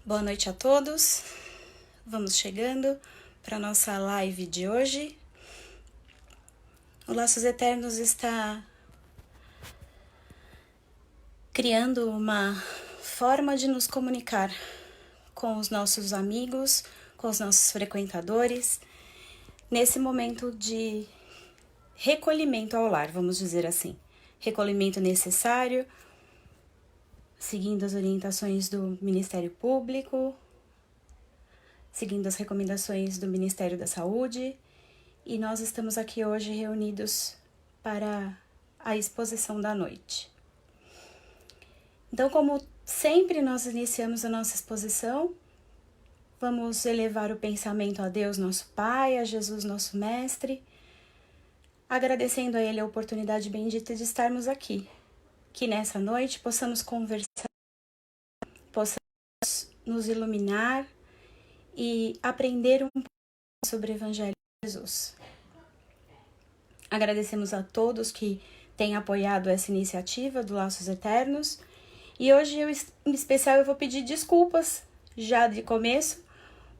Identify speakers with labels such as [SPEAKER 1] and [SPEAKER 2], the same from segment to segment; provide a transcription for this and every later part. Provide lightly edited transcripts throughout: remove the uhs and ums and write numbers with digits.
[SPEAKER 1] Boa noite a todos, vamos chegando para a nossa live de hoje. O Laços Eternos está criando uma forma de nos comunicar com os nossos amigos, com os nossos frequentadores, nesse momento de recolhimento ao lar, vamos dizer assim. Recolhimento necessário, seguindo as orientações do Ministério Público, seguindo as recomendações do Ministério da Saúde, e nós estamos aqui hoje reunidos para a exposição da noite. Então, como sempre nós iniciamos a nossa exposição, vamos elevar o pensamento a Deus, nosso Pai, a Jesus, nosso Mestre, agradecendo a Ele a oportunidade bendita de estarmos aqui, que nessa noite possamos conversar, possamos nos iluminar e aprender um pouco sobre o Evangelho de Jesus. Agradecemos a todos que têm apoiado essa iniciativa do Laços Eternos, e hoje em especial eu vou pedir desculpas já de começo,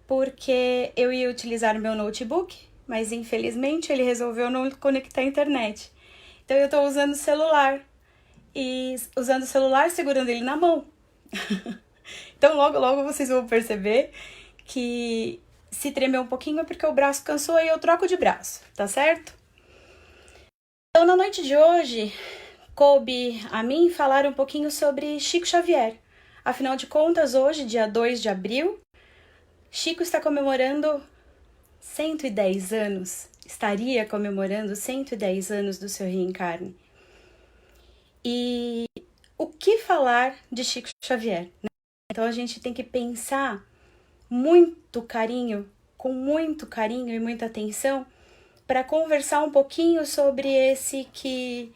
[SPEAKER 1] porque eu ia utilizar meu notebook, mas infelizmente ele resolveu não conectar a internet. Então eu estou usando o celular, e usando o celular segurando ele na mão. Então logo vocês vão perceber que se tremer um pouquinho é porque o braço cansou e eu troco de braço, tá certo? Então na noite de hoje, coube a mim falar um pouquinho sobre Chico Xavier. Afinal de contas, hoje, dia 2 de abril, Chico está comemorando 110 anos, estaria comemorando 110 anos do seu reencarne. E o que falar de Chico Xavier, né? Então a gente tem que pensar muito carinho, com muito carinho e muita atenção, para conversar um pouquinho sobre esse que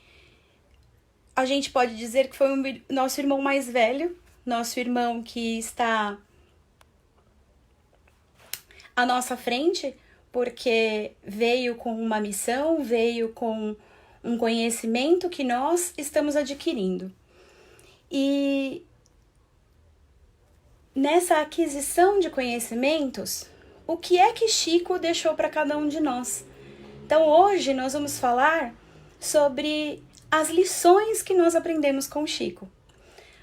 [SPEAKER 1] a gente pode dizer que foi o nosso irmão mais velho, nosso irmão que está à nossa frente, porque veio com uma missão, veio com um conhecimento que nós estamos adquirindo. E nessa aquisição de conhecimentos, o que é que Chico deixou para cada um de nós? Então hoje nós vamos falar sobre as lições que nós aprendemos com Chico.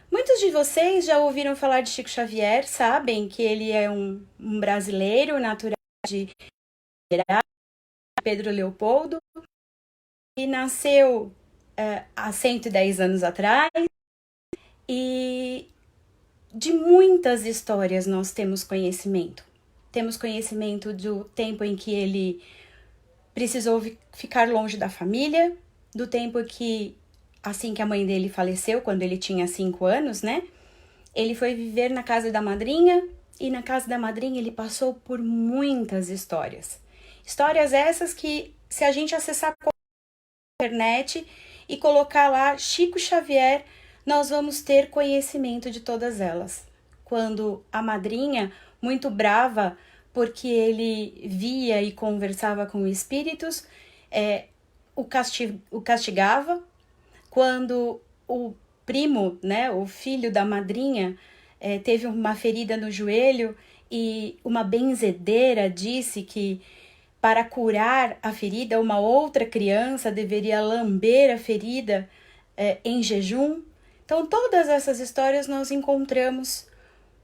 [SPEAKER 1] Muitos de vocês já ouviram falar de Chico Xavier, sabem que ele é um brasileiro natural de Pedro Leopoldo, e nasceu há 110 anos atrás, e de muitas histórias nós temos conhecimento. Temos conhecimento do tempo em que ele precisou ficar longe da família, do tempo que, assim que a mãe dele faleceu, quando ele tinha 5 anos, né? Ele foi viver na casa da madrinha, e na casa da madrinha ele passou por muitas histórias. Histórias essas que, se a gente acessar a internet e colocar lá Chico Xavier, nós vamos ter conhecimento de todas elas. Quando a madrinha, muito brava, porque ele via e conversava com espíritos, o castigava. Quando o primo, né, o filho da madrinha, teve uma ferida no joelho e uma benzedeira disse que para curar a ferida, uma outra criança deveria lamber a ferida em jejum. Então, todas essas histórias nós encontramos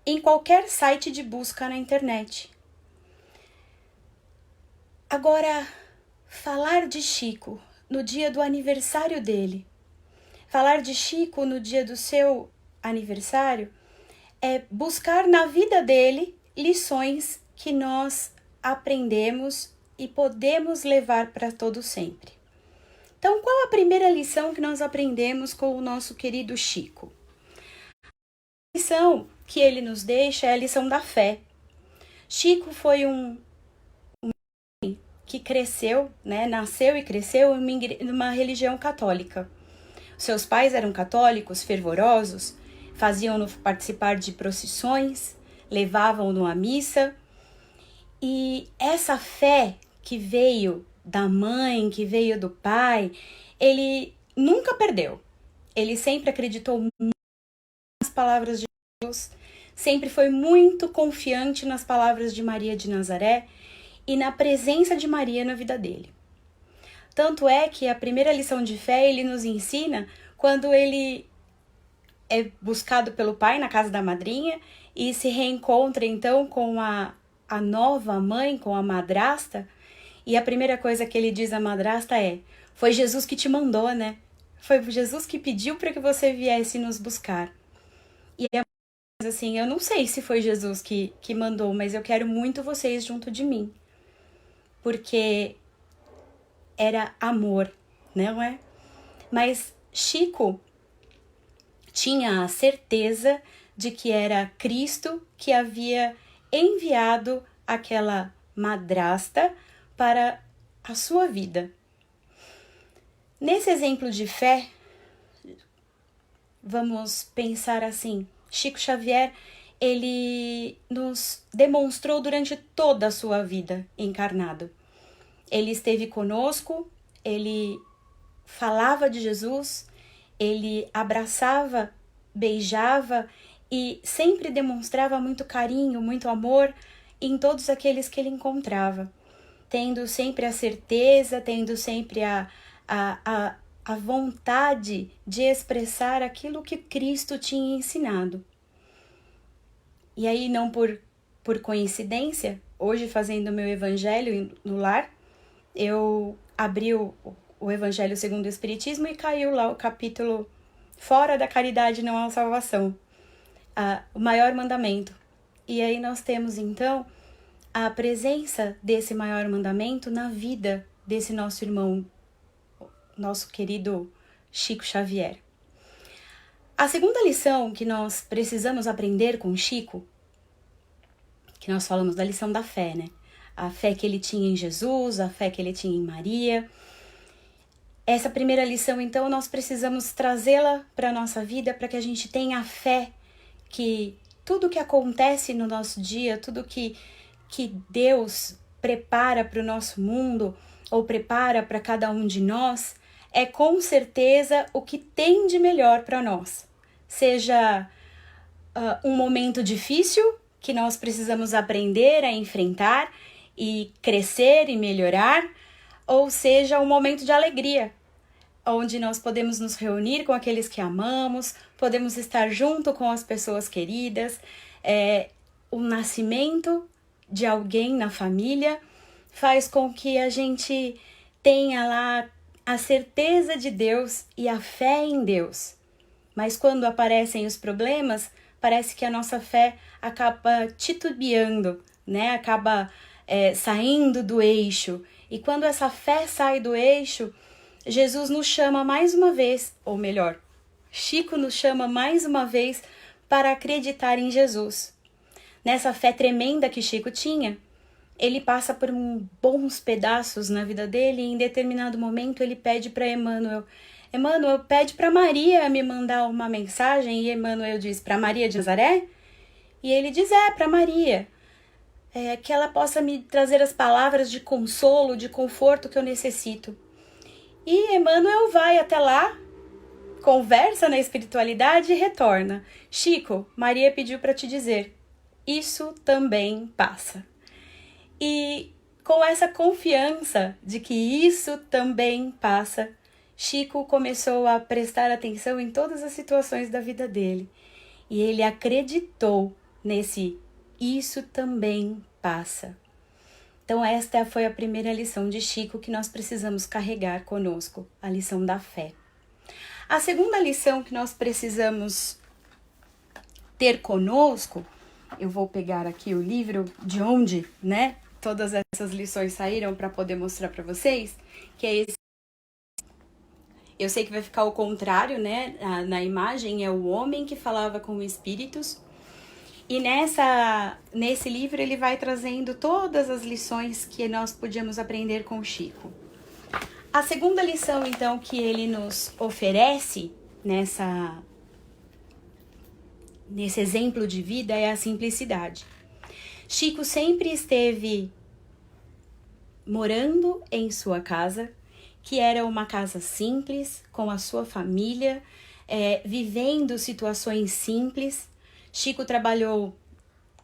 [SPEAKER 1] em qualquer site de busca na internet. Agora, falar de Chico no dia do aniversário dele, falar de Chico no dia do seu aniversário, é buscar na vida dele lições que nós aprendemos e podemos levar para todo sempre. Então, qual a primeira lição que nós aprendemos com o nosso querido Chico? A lição que ele nos deixa é a lição da fé. Chico foi um que cresceu, né, nasceu e cresceu em uma religião católica. Seus pais eram católicos, fervorosos, faziam-no participar de procissões, levavam-no à missa. E essa fé que veio da mãe, que veio do pai, ele nunca perdeu. Ele sempre acreditou nas palavras de Deus, sempre foi muito confiante nas palavras de Maria de Nazaré e na presença de Maria na vida dele. Tanto é que a primeira lição de fé ele nos ensina quando ele é buscado pelo pai na casa da madrinha e se reencontra então com a nova mãe, com a madrasta. E a primeira coisa que ele diz à madrasta é: foi Jesus que te mandou, né? Foi Jesus que pediu para que você viesse nos buscar. E é assim, eu não sei se foi Jesus que mandou, mas eu quero muito vocês junto de mim. Porque era amor, não é? Mas Chico tinha a certeza de que era Cristo que havia enviado aquela madrasta para a sua vida. Nesse exemplo de fé, vamos pensar assim: Chico Xavier, ele nos demonstrou durante toda a sua vida encarnado. Ele esteve conosco, ele falava de Jesus, ele abraçava, beijava e sempre demonstrava muito carinho, muito amor em todos aqueles que ele encontrava, tendo sempre a certeza, tendo sempre a vontade de expressar aquilo que Cristo tinha ensinado. E aí, não por coincidência, hoje fazendo o meu evangelho no lar, eu abri o Evangelho segundo o Espiritismo e caiu lá o capítulo Fora da Caridade não há salvação, o maior mandamento. E aí nós temos então a presença desse maior mandamento na vida desse nosso irmão, nosso querido Chico Xavier. A segunda lição que nós precisamos aprender com Chico, que nós falamos da lição da fé, né? A fé que ele tinha em Jesus, a fé que ele tinha em Maria. Essa primeira lição, então, nós precisamos trazê-la para a nossa vida para que a gente tenha a fé que tudo que acontece no nosso dia, tudo que Deus prepara para o nosso mundo ou prepara para cada um de nós, é com certeza o que tem de melhor para nós. Seja um momento difícil que nós precisamos aprender a enfrentar e crescer e melhorar, ou seja, um momento de alegria, onde nós podemos nos reunir com aqueles que amamos, podemos estar junto com as pessoas queridas, o nascimento de alguém na família faz com que a gente tenha lá a certeza de Deus e a fé em Deus. Mas quando aparecem os problemas, parece que a nossa fé acaba titubeando, né? Acaba saindo do eixo. E quando essa fé sai do eixo, Jesus nos chama mais uma vez, ou melhor, Chico nos chama mais uma vez para acreditar em Jesus. Nessa fé tremenda que Chico tinha, ele passa por bons pedaços na vida dele e em determinado momento ele pede para Emmanuel, pede para Maria me mandar uma mensagem, e Emmanuel diz: para Maria de Nazaré? E ele diz: para Maria. Que ela possa me trazer as palavras de consolo, de conforto que eu necessito. E Emmanuel vai até lá, conversa na espiritualidade e retorna: Chico, Maria pediu para te dizer, isso também passa. E com essa confiança de que isso também passa, Chico começou a prestar atenção em todas as situações da vida dele. E ele acreditou nesse isso também passa. Então esta foi a primeira lição de Chico que nós precisamos carregar conosco, a lição da fé. A segunda lição que nós precisamos ter conosco, eu vou pegar aqui o livro de onde, né, todas essas lições saíram para poder mostrar para vocês, que é esse. Eu sei que vai ficar o contrário, né, na imagem é o homem que falava com espíritos. E nesse livro ele vai trazendo todas as lições que nós podíamos aprender com Chico. A segunda lição, então, que ele nos oferece nesse exemplo de vida é a simplicidade. Chico sempre esteve morando em sua casa, que era uma casa simples, com a sua família, vivendo situações simples. Chico trabalhou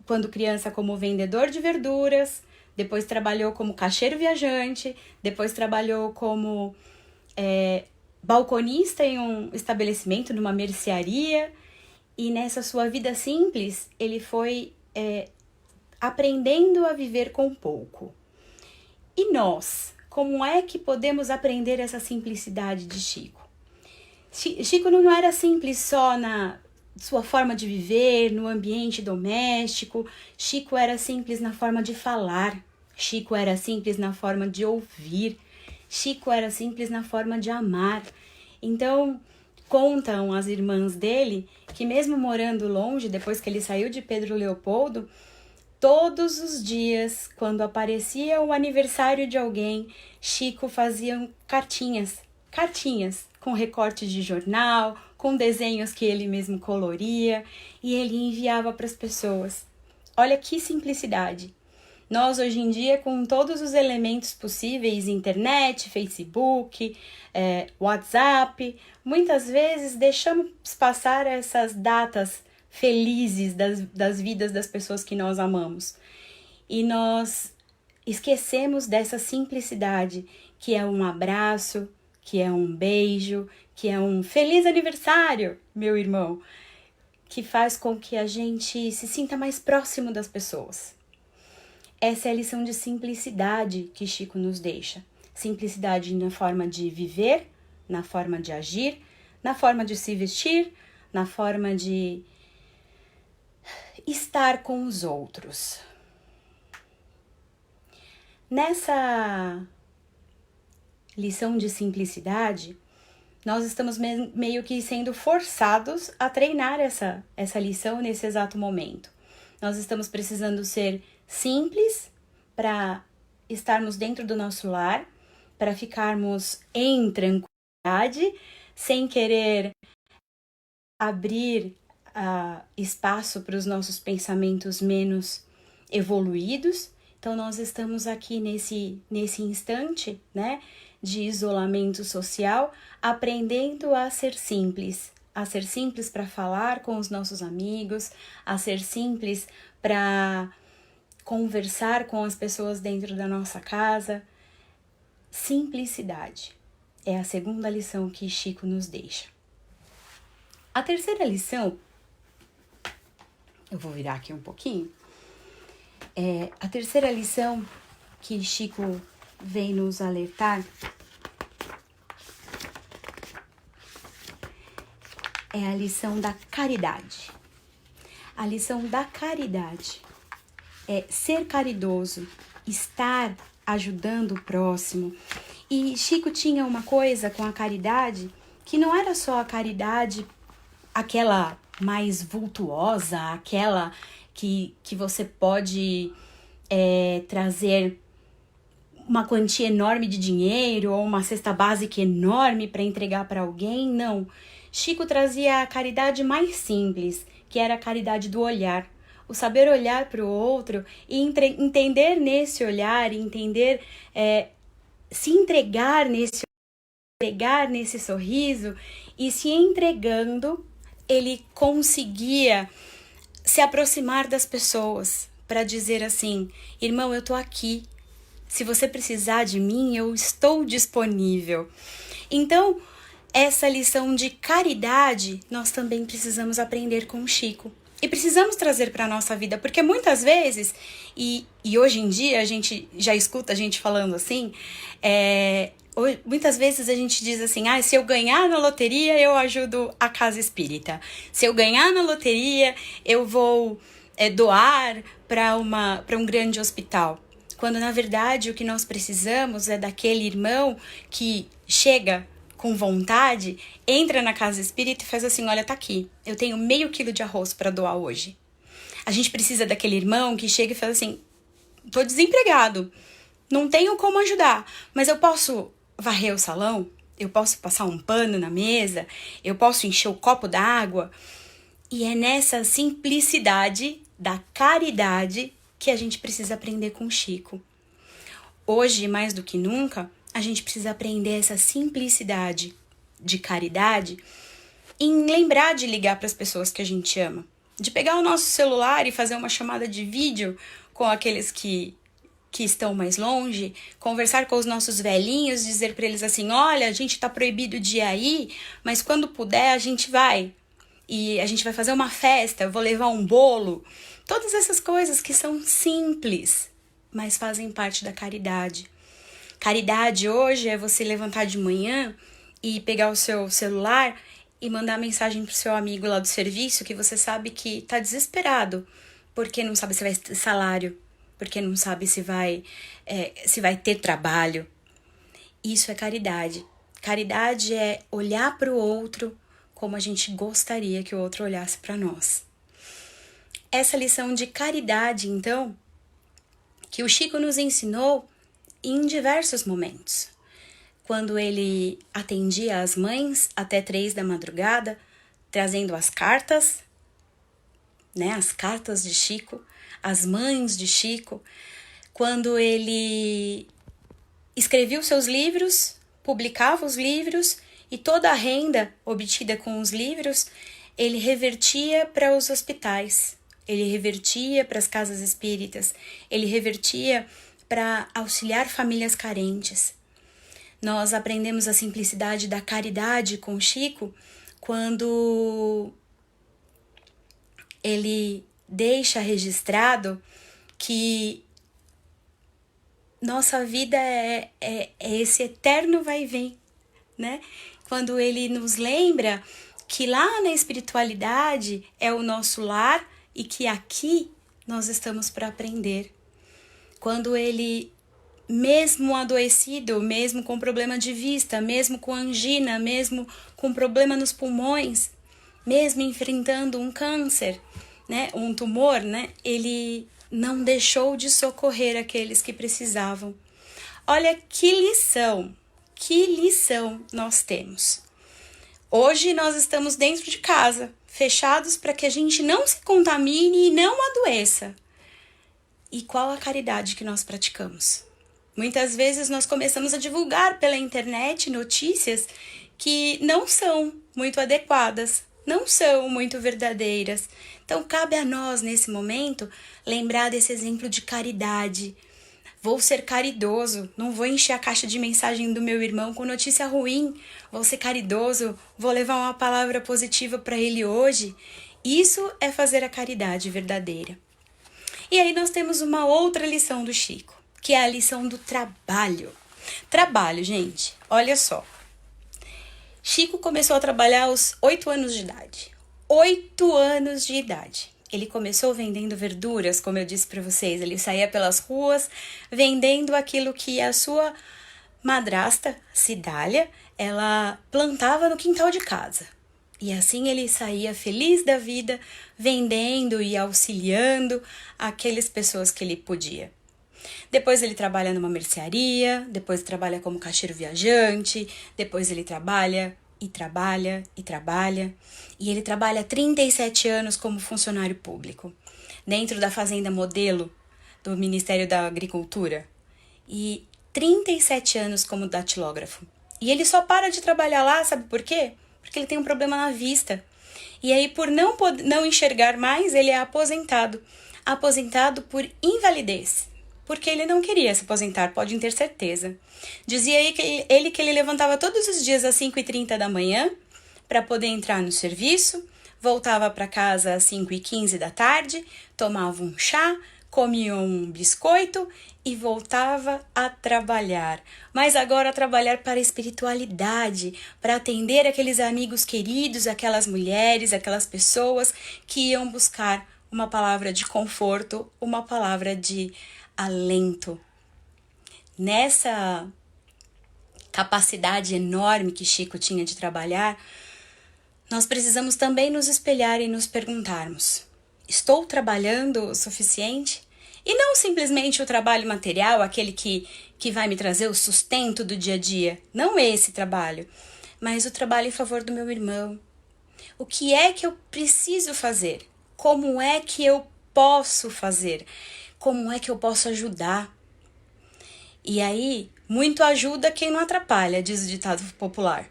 [SPEAKER 1] quando criança como vendedor de verduras, depois trabalhou como caixeiro viajante, depois trabalhou como balconista em um estabelecimento, numa mercearia, e nessa sua vida simples, ele foi aprendendo a viver com pouco. E nós, como é que podemos aprender essa simplicidade de Chico? Chico não era simples só na sua forma de viver, no ambiente doméstico. Chico era simples na forma de falar. Chico era simples na forma de ouvir. Chico era simples na forma de amar. Então, contam as irmãs dele que mesmo morando longe, depois que ele saiu de Pedro Leopoldo, todos os dias, quando aparecia o aniversário de alguém, Chico fazia cartinhas com recortes de jornal, com desenhos que ele mesmo coloria, e ele enviava para as pessoas. Olha que simplicidade! Nós, hoje em dia, com todos os elementos possíveis, internet, Facebook, WhatsApp, muitas vezes deixamos passar essas datas felizes das vidas das pessoas que nós amamos. E nós esquecemos dessa simplicidade, que é um abraço, que é um beijo, que é um feliz aniversário, meu irmão, que faz com que a gente se sinta mais próximo das pessoas. Essa é a lição de simplicidade que Chico nos deixa. Simplicidade na forma de viver, na forma de agir, na forma de se vestir, na forma de estar com os outros. Nessa lição de simplicidade, nós estamos meio que sendo forçados a treinar essa lição nesse exato momento. Nós estamos precisando ser simples para estarmos dentro do nosso lar, para ficarmos em tranquilidade, sem querer abrir espaço para os nossos pensamentos menos evoluídos. Então, nós estamos aqui nesse instante, né, de isolamento social, aprendendo a ser simples para falar com os nossos amigos, a ser simples para conversar com as pessoas dentro da nossa casa. Simplicidade é a segunda lição que Chico nos deixa. A terceira lição, eu vou virar aqui um pouquinho, a terceira lição que Chico vem nos alertar é a lição da caridade. A lição da caridade é ser caridoso, estar ajudando o próximo. E Chico tinha uma coisa com a caridade que não era só a caridade, aquela mais vultuosa, aquela que você pode trazer uma quantia enorme de dinheiro ou uma cesta básica enorme para entregar para alguém. Não. Chico trazia a caridade mais simples, que era a caridade do olhar. O saber olhar para o outro e entender nesse olhar, se entregar nesse sorriso, e se entregando, ele conseguia se aproximar das pessoas para dizer assim: irmão, eu tô aqui. Se você precisar de mim, eu estou disponível. Então, essa lição de caridade, nós também precisamos aprender com o Chico. E precisamos trazer para a nossa vida, porque muitas vezes, e hoje em dia a gente já escuta a gente falando assim, muitas vezes a gente diz assim: se eu ganhar na loteria, eu ajudo a casa espírita. Se eu ganhar na loteria, eu vou doar para um grande hospital. Quando, na verdade, o que nós precisamos é daquele irmão que chega com vontade, entra na casa espírita e faz assim: olha, tá aqui, eu tenho meio quilo de arroz para doar hoje. A gente precisa daquele irmão que chega e faz assim: tô desempregado, não tenho como ajudar, mas eu posso varrer o salão, eu posso passar um pano na mesa, eu posso encher o copo d'água. E é nessa simplicidade da caridade que a gente precisa aprender com Chico. Hoje, mais do que nunca, a gente precisa aprender essa simplicidade de caridade em lembrar de ligar para as pessoas que a gente ama. de pegar o nosso celular e fazer uma chamada de vídeo com aqueles que estão mais longe, conversar com os nossos velhinhos, dizer para eles assim, olha, a gente tá proibido de ir aí, mas quando puder a gente vai. E a gente vai fazer uma festa, eu vou levar um bolo. Todas essas coisas que são simples, mas fazem parte da caridade. Caridade hoje é você levantar de manhã e pegar o seu celular e mandar mensagem pro seu amigo lá do serviço que você sabe que tá desesperado, porque não sabe se vai ter salário, porque não sabe se vai ter trabalho. Isso é caridade. Caridade é olhar para o outro como a gente gostaria que o outro olhasse para nós. Essa lição de caridade, então, que o Chico nos ensinou em diversos momentos. Quando ele atendia as mães até 3 da madrugada, trazendo as cartas, né, as cartas de Chico, as mães de Chico, quando ele escrevia os seus livros, publicava os livros e toda a renda obtida com os livros, ele revertia para os hospitais, ele revertia para as casas espíritas, ele revertia para auxiliar famílias carentes. Nós aprendemos a simplicidade da caridade com Chico quando ele deixa registrado que nossa vida é esse eterno vai e vem, né? Quando ele nos lembra que lá na espiritualidade é o nosso lar e que aqui nós estamos para aprender. Quando ele, mesmo adoecido, mesmo com problema de vista, mesmo com angina, mesmo com problema nos pulmões, mesmo enfrentando um câncer, né, um tumor, né, ele não deixou de socorrer aqueles que precisavam. Olha que lição nós temos. Hoje nós estamos dentro de casa, fechados para que a gente não se contamine e não adoeça. E qual a caridade que nós praticamos? Muitas vezes nós começamos a divulgar pela internet notícias que não são muito adequadas, não são muito verdadeiras. Então cabe a nós, nesse momento, lembrar desse exemplo de caridade. Vou ser caridoso, não vou encher a caixa de mensagem do meu irmão com notícia ruim. Vou ser caridoso, vou levar uma palavra positiva para ele hoje. Isso é fazer a caridade verdadeira. E aí nós temos uma outra lição do Chico, que é a lição do trabalho. Trabalho, gente, olha só. Chico começou a trabalhar aos 8 anos de idade. 8 anos de idade. Ele começou vendendo verduras, como eu disse para vocês. Ele saía pelas ruas vendendo aquilo que a sua madrasta, Cidália, ela plantava no quintal de casa. E assim ele saía feliz da vida, vendendo e auxiliando aquelas pessoas que ele podia. Depois ele trabalha numa mercearia, depois trabalha como caixeiro viajante, depois ele trabalha e trabalha e trabalha. E ele trabalha 37 anos como funcionário público, dentro da Fazenda Modelo do Ministério da Agricultura. E 37 anos como datilógrafo. E ele só para de trabalhar lá, sabe por quê? Porque ele tem um problema na vista. E aí, por não enxergar mais, ele é aposentado. Aposentado por invalidez. Porque ele não queria se aposentar, podem ter certeza. Dizia aí que ele levantava todos os dias às 5h30 da manhã para poder entrar no serviço, voltava para casa às 5h15 da tarde, tomava um chá, comia um biscoito e voltava a trabalhar. Mas agora a trabalhar para a espiritualidade, para atender aqueles amigos queridos, aquelas mulheres, aquelas pessoas que iam buscar uma palavra de conforto, uma palavra de alento. Nessa capacidade enorme que Chico tinha de trabalhar, nós precisamos também nos espelhar e nos perguntarmos: estou trabalhando o suficiente? E não simplesmente o trabalho material, aquele que vai me trazer o sustento do dia a dia. Não esse trabalho, mas o trabalho em favor do meu irmão. O que é que eu preciso fazer? Como é que eu posso fazer? Como é que eu posso ajudar? E aí, muito ajuda quem não atrapalha, diz o ditado popular.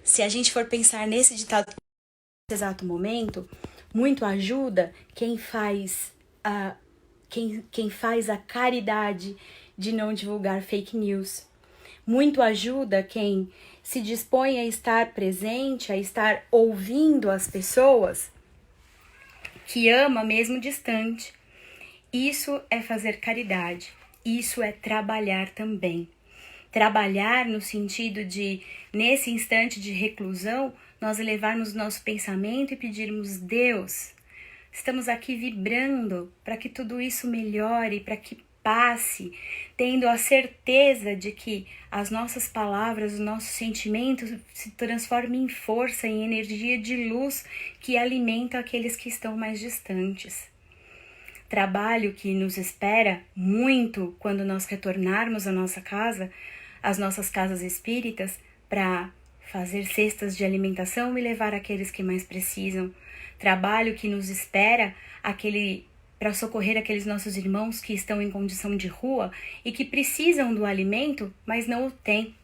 [SPEAKER 1] Se a gente for pensar nesse ditado nesse exato momento, Muito ajuda quem faz a caridade de não divulgar fake news. Muito ajuda quem se dispõe a estar presente, a estar ouvindo as pessoas que ama mesmo distante. Isso é fazer caridade. Isso é trabalhar também. Trabalhar no sentido de, nesse instante de reclusão, nós elevarmos nosso pensamento e pedirmos: Deus, estamos aqui vibrando para que tudo isso melhore, para que passe, tendo a certeza de que as nossas palavras, os nossos sentimentos se transformem em força, em energia de luz que alimenta aqueles que estão mais distantes. Trabalho que nos espera muito quando nós retornarmos à nossa casa, às nossas casas espíritas, para fazer cestas de alimentação e levar aqueles que mais precisam. Trabalho que nos espera para socorrer aqueles nossos irmãos que estão em condição de rua e que precisam do alimento, mas não o têm.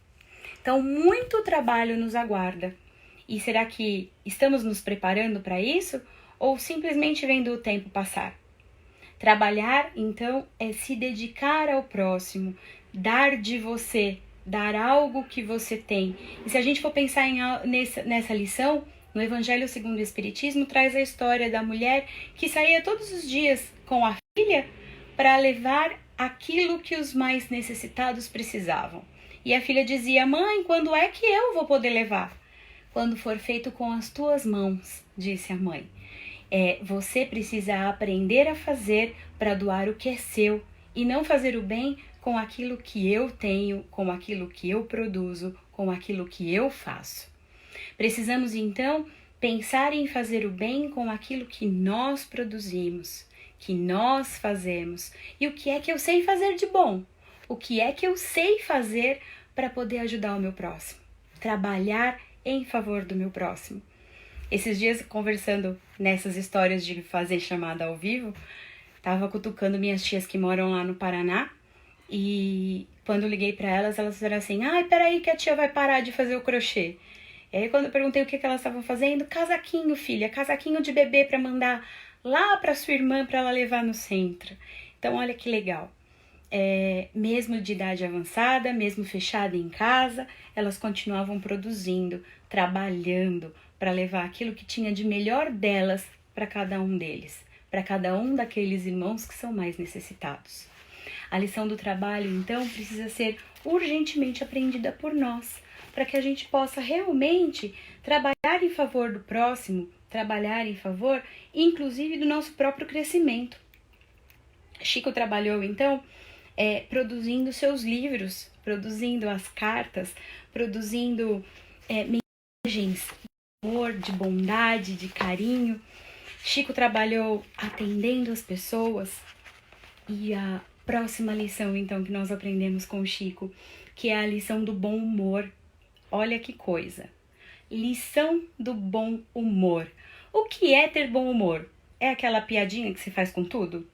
[SPEAKER 1] Então, muito trabalho nos aguarda. E será que estamos nos preparando para isso ou simplesmente vendo o tempo passar? Trabalhar, então, é se dedicar ao próximo, dar de você, dar algo que você tem. E se a gente for pensar nessa lição, no Evangelho segundo o Espiritismo, traz a história da mulher que saía todos os dias com a filha para levar aquilo que os mais necessitados precisavam. E a filha dizia: mãe, quando é que eu vou poder levar? Quando for feito com as tuas mãos, disse a mãe. Você precisa aprender a fazer para doar o que é seu e não fazer o bem com aquilo que eu tenho, com aquilo que eu produzo, com aquilo que eu faço. Precisamos então pensar em fazer o bem com aquilo que nós produzimos, que nós fazemos. E o que é que eu sei fazer de bom? O que é que eu sei fazer para poder ajudar o meu próximo? Trabalhar em favor do meu próximo. Esses dias, conversando nessas histórias de fazer chamada ao vivo, tava cutucando minhas tias que moram lá no Paraná, e quando eu liguei para elas, elas disseram assim: ai, peraí que a tia vai parar de fazer o crochê. E aí quando eu perguntei o que elas estavam fazendo: casaquinho, filha, casaquinho de bebê para mandar lá para sua irmã para ela levar no centro. Então olha que legal. Mesmo de idade avançada, mesmo fechada em casa, elas continuavam produzindo, trabalhando para levar aquilo que tinha de melhor delas para cada um deles, para cada um daqueles irmãos que são mais necessitados. A lição do trabalho, então, precisa ser urgentemente aprendida por nós, para que a gente possa realmente trabalhar em favor do próximo, trabalhar em favor, inclusive, do nosso próprio crescimento. Chico trabalhou, então, produzindo seus livros, produzindo as cartas, produzindo mensagens de amor, de bondade, de carinho. Chico trabalhou atendendo as pessoas. E a próxima lição, então, que nós aprendemos com o Chico, que é a lição do bom humor. Olha que coisa! Lição do bom humor. O que é ter bom humor? É aquela piadinha que se faz com tudo?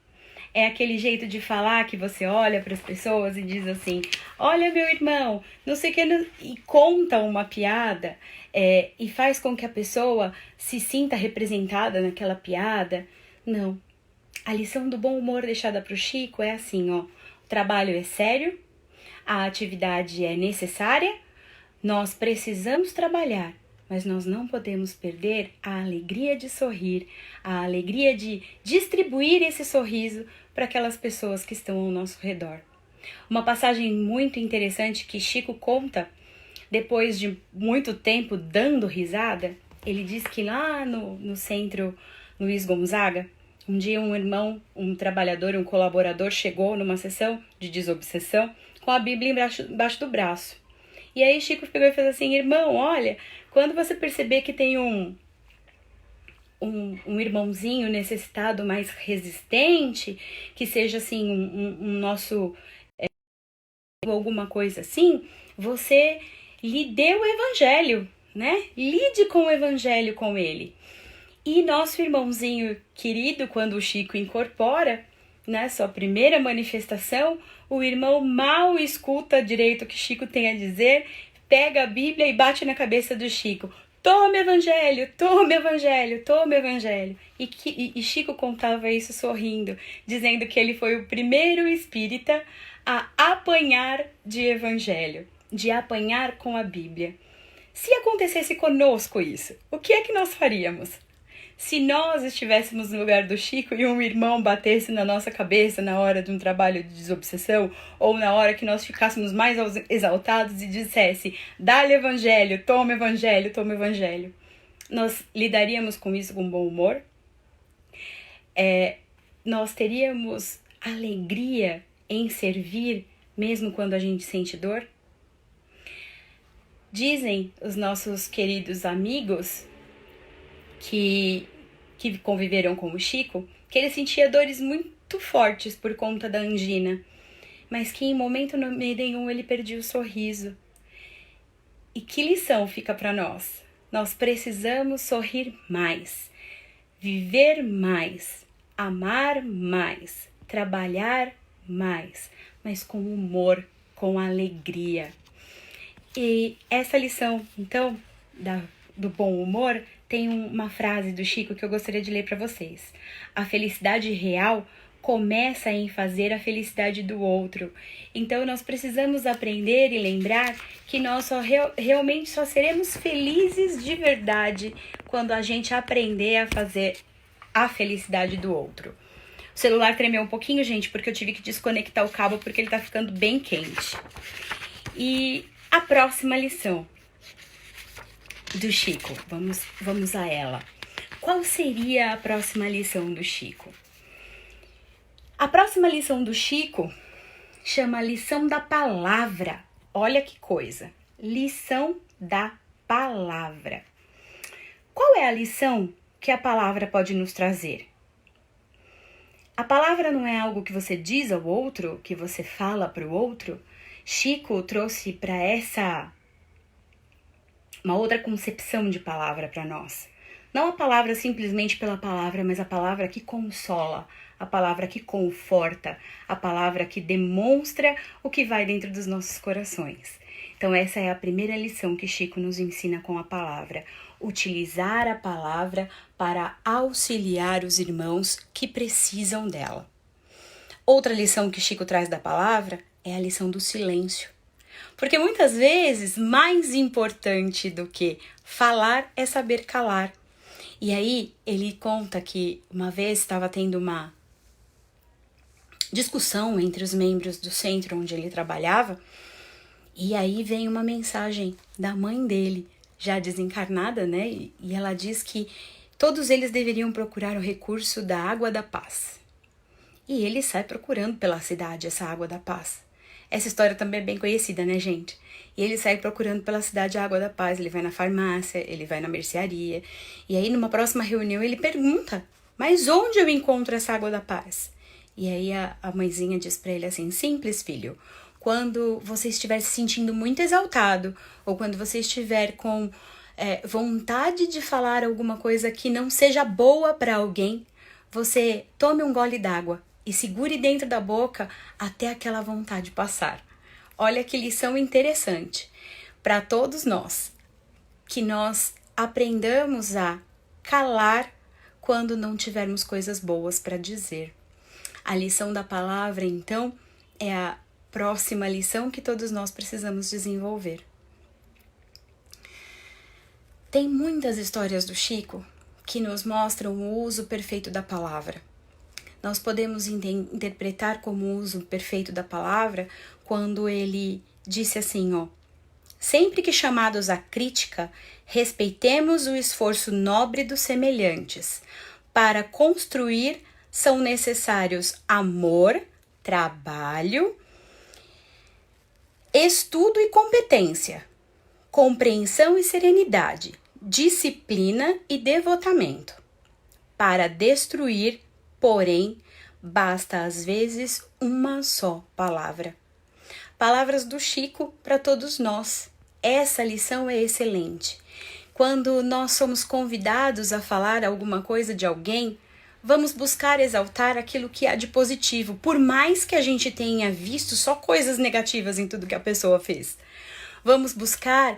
[SPEAKER 1] É aquele jeito de falar que você olha para as pessoas e diz assim: olha, meu irmão, não sei o que, e conta uma piada e faz com que a pessoa se sinta representada naquela piada? Não. A lição do bom humor deixada para o Chico é assim, ó: o trabalho é sério, a atividade é necessária, nós precisamos trabalhar, mas nós não podemos perder a alegria de sorrir, a alegria de distribuir esse sorriso para aquelas pessoas que estão ao nosso redor. Uma passagem muito interessante que Chico conta, depois de muito tempo dando risada, ele diz que lá no centro Luiz Gonzaga, um dia um irmão, um trabalhador, um colaborador chegou numa sessão de desobsessão com a Bíblia embaixo do braço. E aí Chico pegou e fez assim: irmão, olha, quando você perceber que tem um irmãozinho necessitado mais resistente, que seja assim um nosso alguma coisa assim, você lhe dê o evangelho, né? Lide com o evangelho com ele. E nosso irmãozinho querido, quando o Chico incorpora, né, sua primeira manifestação, o irmão mal escuta direito o que Chico tem a dizer, pega a Bíblia e bate na cabeça do Chico. toma evangelho, toma evangelho, toma evangelho. E Chico contava isso sorrindo, dizendo que ele foi o primeiro espírita a apanhar de evangelho, de apanhar com a Bíblia. Se acontecesse conosco isso, o que é que nós faríamos? Se nós estivéssemos no lugar do Chico e um irmão batesse na nossa cabeça na hora de um trabalho de desobsessão, ou na hora que nós ficássemos mais exaltados e dissesse, dá-lhe evangelho, toma evangelho, toma evangelho, nós lidaríamos com isso com bom humor? Nós teríamos alegria em servir, mesmo quando a gente sente dor? Dizem os nossos queridos amigos que conviveram com o Chico, que ele sentia dores muito fortes por conta da angina, mas que em momento nenhum ele perdia o sorriso. E que lição fica para nós? Nós precisamos sorrir mais, viver mais, amar mais, trabalhar mais, mas com humor, com alegria. E essa lição, então, do bom humor, tem uma frase do Chico que eu gostaria de ler para vocês. A felicidade real começa em fazer a felicidade do outro. Então, nós precisamos aprender e lembrar que nós realmente só seremos felizes de verdade quando a gente aprender a fazer a felicidade do outro. O celular tremeu um pouquinho, gente, porque eu tive que desconectar o cabo porque ele tá ficando bem quente. E a próxima lição do Chico, vamos a ela. Qual seria a próxima lição do Chico? A próxima lição do Chico chama lição da palavra. Olha que coisa, lição da palavra. Qual é a lição que a palavra pode nos trazer? A palavra não é algo que você diz ao outro, que você fala para o outro. Chico trouxe para uma outra concepção de palavra para nós. Não a palavra simplesmente pela palavra, mas a palavra que consola, a palavra que conforta, a palavra que demonstra o que vai dentro dos nossos corações. Então essa é a primeira lição que Chico nos ensina com a palavra. Utilizar a palavra para auxiliar os irmãos que precisam dela. Outra lição que Chico traz da palavra é a lição do silêncio. Porque muitas vezes, mais importante do que falar é saber calar. E aí, ele conta que uma vez estava tendo uma discussão entre os membros do centro onde ele trabalhava, e aí vem uma mensagem da mãe dele, já desencarnada, né? E ela diz que todos eles deveriam procurar o recurso da água da paz. E ele sai procurando pela cidade essa água da paz. Essa história também é bem conhecida, né, gente? E ele sai procurando pela cidade a água da paz. Ele vai na farmácia, ele vai na mercearia. E aí, numa próxima reunião, ele pergunta, mas onde eu encontro essa água da paz? E aí, a mãezinha diz pra ele assim, simples, filho. Quando você estiver se sentindo muito exaltado, ou quando você estiver com vontade de falar alguma coisa que não seja boa para alguém, você tome um gole d'água e segure dentro da boca até aquela vontade passar. Olha que lição interessante para todos nós, que nós aprendamos a calar quando não tivermos coisas boas para dizer. A lição da palavra, então, é a próxima lição que todos nós precisamos desenvolver. Tem muitas histórias do Chico que nos mostram o uso perfeito da palavra. Nós podemos interpretar como o uso perfeito da palavra quando ele disse assim, sempre que chamados à crítica, respeitemos o esforço nobre dos semelhantes. Para construir são necessários amor, trabalho, estudo e competência, compreensão e serenidade, disciplina e devotamento. Para destruir, porém, basta às vezes uma só palavra. Palavras do Chico para todos nós. Essa lição é excelente. Quando nós somos convidados a falar alguma coisa de alguém, vamos buscar exaltar aquilo que há de positivo, por mais que a gente tenha visto só coisas negativas em tudo que a pessoa fez. Vamos buscar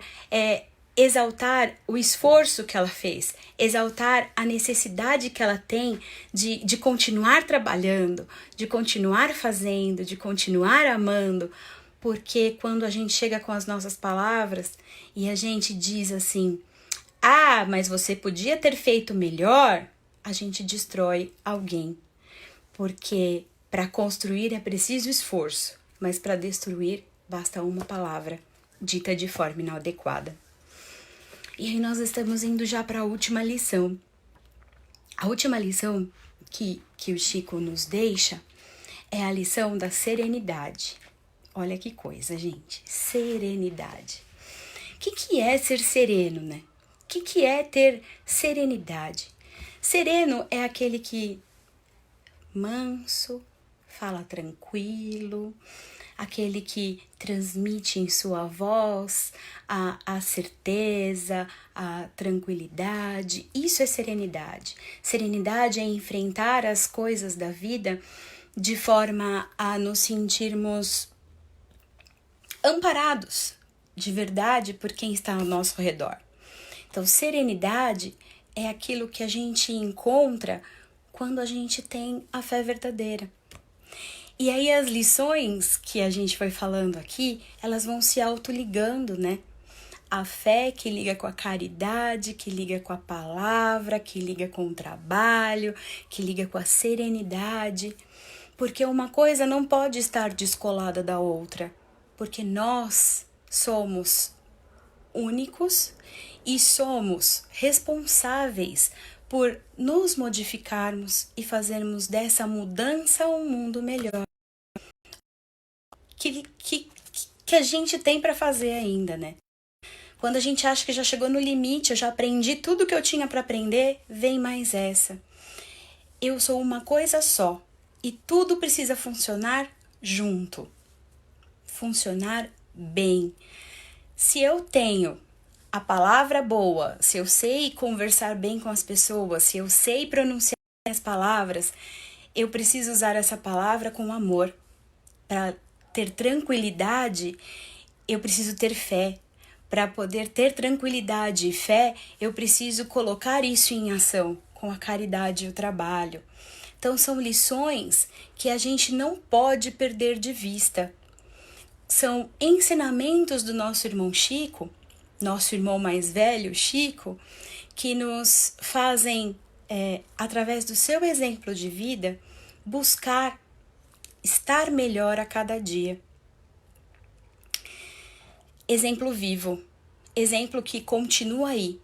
[SPEAKER 1] exaltar o esforço que ela fez, exaltar a necessidade que ela tem de continuar trabalhando, de continuar fazendo, de continuar amando, porque quando a gente chega com as nossas palavras e a gente diz assim, mas você podia ter feito melhor, a gente destrói alguém, porque para construir é preciso esforço, mas para destruir basta uma palavra dita de forma inadequada. E aí nós estamos indo já para a última lição. A última lição que o Chico nos deixa é a lição da serenidade. Olha que coisa, gente. Serenidade. O que é ser sereno, né? O que é ter serenidade? Sereno é aquele que manso, fala tranquilo, aquele que transmite em sua voz a certeza, a tranquilidade. Isso é serenidade. Serenidade é enfrentar as coisas da vida de forma a nos sentirmos amparados de verdade por quem está ao nosso redor. Então, serenidade é aquilo que a gente encontra quando a gente tem a fé verdadeira. E aí as lições que a gente foi falando aqui, elas vão se autoligando, né? A fé que liga com a caridade, que liga com a palavra, que liga com o trabalho, que liga com a serenidade. Porque uma coisa não pode estar descolada da outra. Porque nós somos únicos e somos responsáveis por nos modificarmos e fazermos dessa mudança um mundo melhor. Que a gente tem para fazer ainda, né? Quando a gente acha que já chegou no limite, eu já aprendi tudo que eu tinha para aprender, vem mais essa. Eu sou uma coisa só e tudo precisa funcionar junto. Funcionar bem. Se eu tenho a palavra boa, se eu sei conversar bem com as pessoas, se eu sei pronunciar as palavras, eu preciso usar essa palavra com amor. Para ter tranquilidade, eu preciso ter fé. Para poder ter tranquilidade e fé, eu preciso colocar isso em ação, com a caridade e o trabalho. Então, são lições que a gente não pode perder de vista. São ensinamentos do nosso irmão Chico, nosso irmão mais velho, Chico, que nos fazem, através do seu exemplo de vida, buscar estar melhor a cada dia. Exemplo vivo, exemplo que continua aí.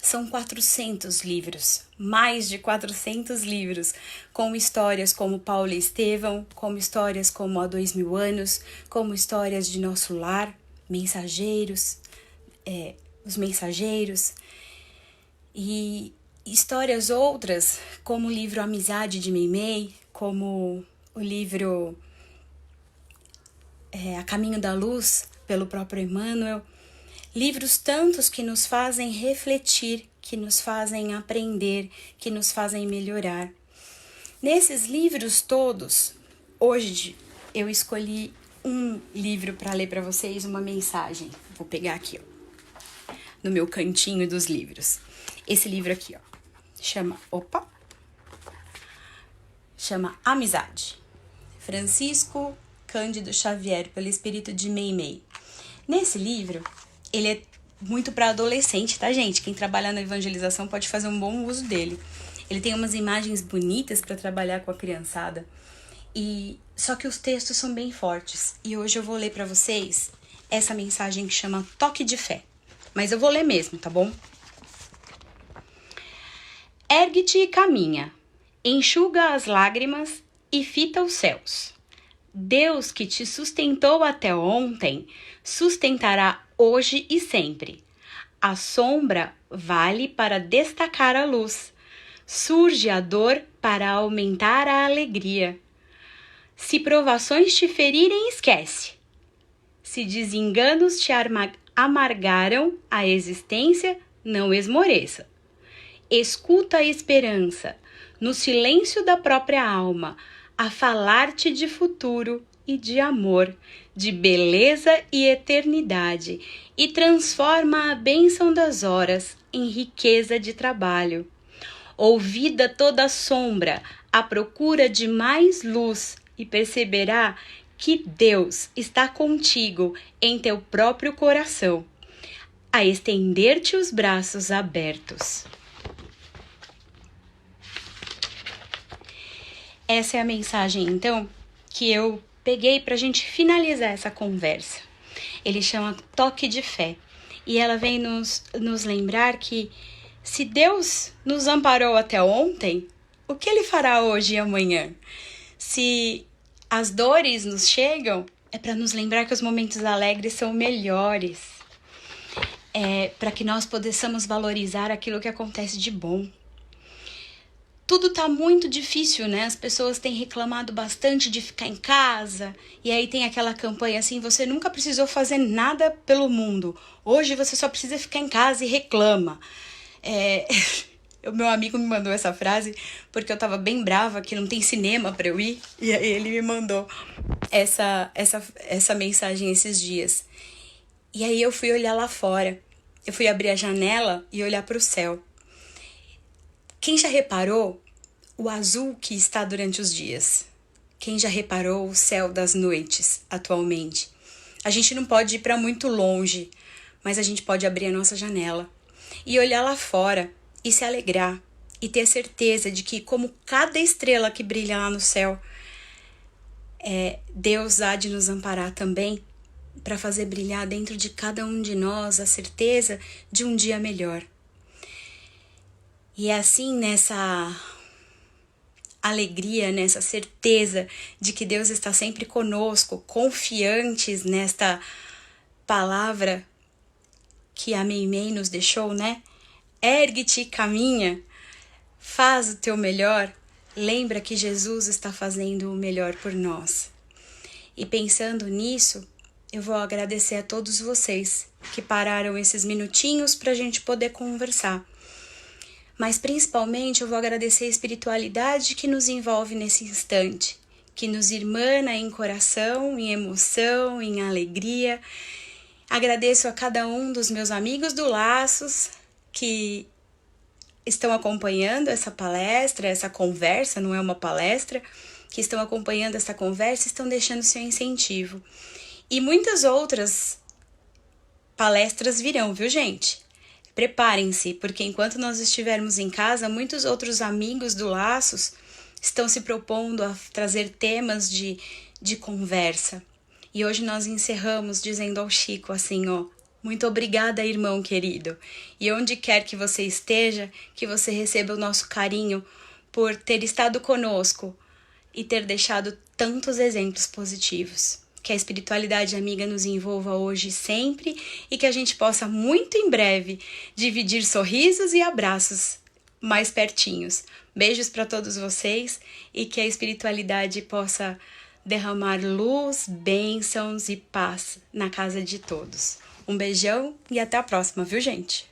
[SPEAKER 1] São 400 livros, mais de 400 livros, com histórias como Paulo e Estevão, como histórias como Há 2000 anos, como histórias de Nosso Lar, Mensageiros, os Mensageiros, e histórias outras, como o livro Amizade de Meimei, como o livro A Caminho da Luz, pelo próprio Emmanuel. Livros tantos que nos fazem refletir, que nos fazem aprender, que nos fazem melhorar. Nesses livros todos, hoje eu escolhi um livro para ler para vocês, uma mensagem. Vou pegar aqui, ó, no meu cantinho dos livros. Esse livro aqui, ó, chama Amizade. Francisco Cândido Xavier, pelo Espírito de Meimei. Nesse livro, ele é muito para adolescente, tá, gente? Quem trabalha na evangelização pode fazer um bom uso dele. Ele tem umas imagens bonitas para trabalhar com a criançada. Só que os textos são bem fortes. E hoje eu vou ler para vocês essa mensagem que chama Toque de Fé. Mas eu vou ler mesmo, tá bom? Ergue-te e caminha. Enxuga as lágrimas e fita os céus. Deus que te sustentou até ontem, sustentará hoje e sempre. A sombra vale para destacar a luz. Surge a dor para aumentar a alegria. Se provações te ferirem, esquece. Se desenganos te amargaram a existência, não esmoreça. Escuta a esperança, no silêncio da própria alma, a falar-te de futuro e de amor, de beleza e eternidade, e transforma a bênção das horas em riqueza de trabalho. Ouvida toda a sombra, à procura de mais luz, e perceberá que Deus está contigo em teu próprio coração, a estender-te os braços abertos. Essa é a mensagem, então, que eu peguei para a gente finalizar essa conversa. Ele chama Toque de Fé. E ela vem nos lembrar que se Deus nos amparou até ontem, o que Ele fará hoje e amanhã? Se as dores nos chegam, é para nos lembrar que os momentos alegres são melhores. É para que nós possamos valorizar aquilo que acontece de bom. Tudo tá muito difícil, né? As pessoas têm reclamado bastante de ficar em casa. E aí tem aquela campanha assim, você nunca precisou fazer nada pelo mundo. Hoje você só precisa ficar em casa e reclama. O meu amigo me mandou essa frase porque eu tava bem brava que não tem cinema pra eu ir. E aí ele me mandou essa mensagem esses dias. E aí eu fui olhar lá fora. Eu fui abrir a janela e olhar pro céu. Quem já reparou o azul que está durante os dias? Quem já reparou o céu das noites atualmente? A gente não pode ir para muito longe, mas a gente pode abrir a nossa janela e olhar lá fora e se alegrar e ter certeza de que, como cada estrela que brilha lá no céu, Deus há de nos amparar também para fazer brilhar dentro de cada um de nós a certeza de um dia melhor. E é assim, nessa alegria, nessa certeza de que Deus está sempre conosco, confiantes nesta palavra que a Meimei nos deixou, né? Ergue-te e caminha, faz o teu melhor, lembra que Jesus está fazendo o melhor por nós. E pensando nisso, eu vou agradecer a todos vocês que pararam esses minutinhos para a gente poder conversar. Mas principalmente eu vou agradecer a espiritualidade que nos envolve nesse instante, que nos irmana em coração, em emoção, em alegria. Agradeço a cada um dos meus amigos do Laços que estão acompanhando essa palestra, essa conversa, não é uma palestra, que estão acompanhando essa conversa e estão deixando seu incentivo. E muitas outras palestras virão, viu, gente? Preparem-se, porque enquanto nós estivermos em casa, muitos outros amigos do Laços estão se propondo a trazer temas de conversa. E hoje nós encerramos dizendo ao Chico assim, muito obrigada, irmão querido. E onde quer que você esteja, que você receba o nosso carinho por ter estado conosco e ter deixado tantos exemplos positivos. Que a espiritualidade amiga nos envolva hoje e sempre e que a gente possa muito em breve dividir sorrisos e abraços mais pertinhos. Beijos para todos vocês e que a espiritualidade possa derramar luz, bênçãos e paz na casa de todos. Um beijão e até a próxima, viu, gente?